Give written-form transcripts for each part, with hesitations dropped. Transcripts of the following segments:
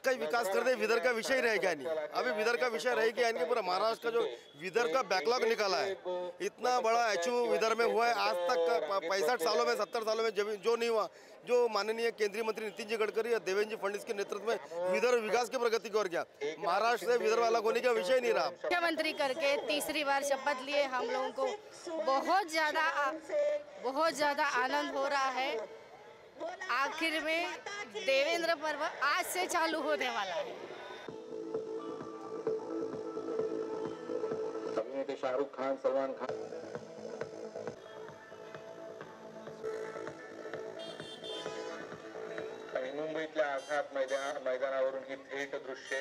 का ही विकास कर दे, विदर्भ का विषय रहेगा नहीं। अभी विदर्भ का विषय रहेगा इनके पूरा महाराष्ट्र का जो विदर्भ का बैकलॉग निकाला है, इतना बड़ा अचीव विदर्भ में हुआ है आज तक 65 सालों में 70 सालों में जो नहीं हुआ। जो माननीय केंद्रीय मंत्री नितिन जी गडकरी और देवेंद्र जी फडणवीस के नेतृत्व में विदर्भ विकास की प्रगति की ओर गया। महाराष्ट्र से विदर्भ अलग होने का विषय नहीं रहा। मुख्यमंत्री करके तीसरी बार शपथ लिए हम लोगों को बहुत ज्यादा आनंद हो रहा है। आखिर में देवेंद्र पर्व आज से चालू होने वाला है। अभिनेते शाहरुख खान, सलमान खान आणि मुंबईतल्या आझाद मैदानावरून ही थेट दृश्ये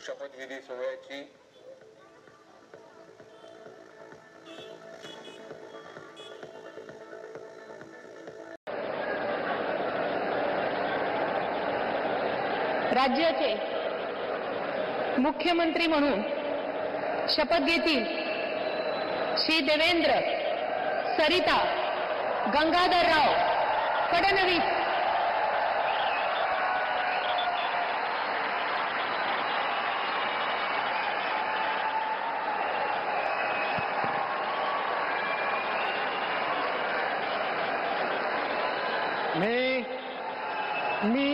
शपथविधी सोहळ्याची राज्याचे मुख्यमंत्री म्हणून शपथ घेतील श्री देवेंद्र सरिता गंगाधरराव फडणवीस। मी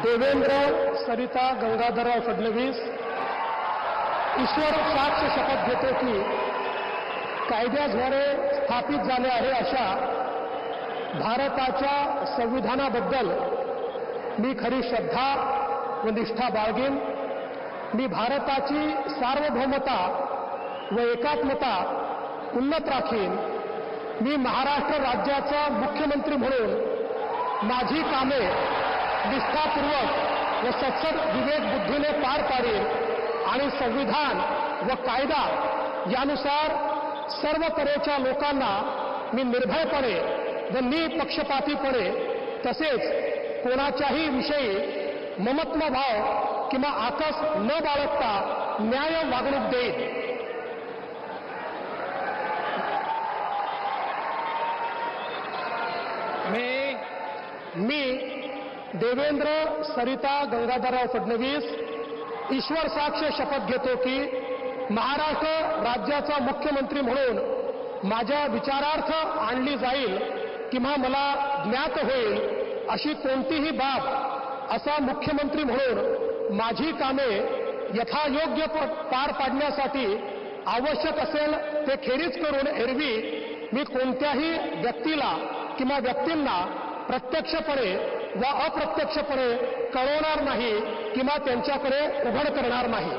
देवेंद्र सरिता गंगाधरराव फडणवीस ईश्वर साक्ष शपथ घेतो की कायद्याद्वारे स्थापित झाले आहे अशा भारताच्या संविधानाबद्दल मी खरी श्रद्धा व निष्ठा बाळगेन। मी भारताची सार्वभौमता व एकात्मता उन्नत राखीन। मी महाराष्ट्र राज्याचा मुख्यमंत्री म्हणून माझी कामे निष्ठापूर्वक व सत्सद विवेक बुद्धीने पार पाडेल आणि संविधान व कायदा यानुसार सर्व तऱ्हेच्या लोकांना मी निर्भयपणे व निपक्षपातीपणे तसेच कोणाच्याही विषयी ममत्व भाव किंवा आकस न बाळगता न्याय वागणूक देईन। मी देवेंद्र सरिता गंगाधरराव फडणवीस ईश्वर साक्ष शपथ घेतो की महाराष्ट्र राज्याचा मुख्यमंत्री म्हणून माझ्या विचारार्थ आणली जाईल किंवा मला ज्ञात होईल अशी कोणतीही बाब असा मुख्यमंत्री म्हणून माझी कामे यथायोग्य पार पाडण्यासाठी आवश्यक असेल ते खेरीज करून एरवी मी कोणत्याही व्यक्तीला किंवा व्यक्तींना प्रत्यक्षपणे व अप्रत्यक्षपणे कळवणार नाही किंवा त्यांच्याकडे उघड करणार नाही।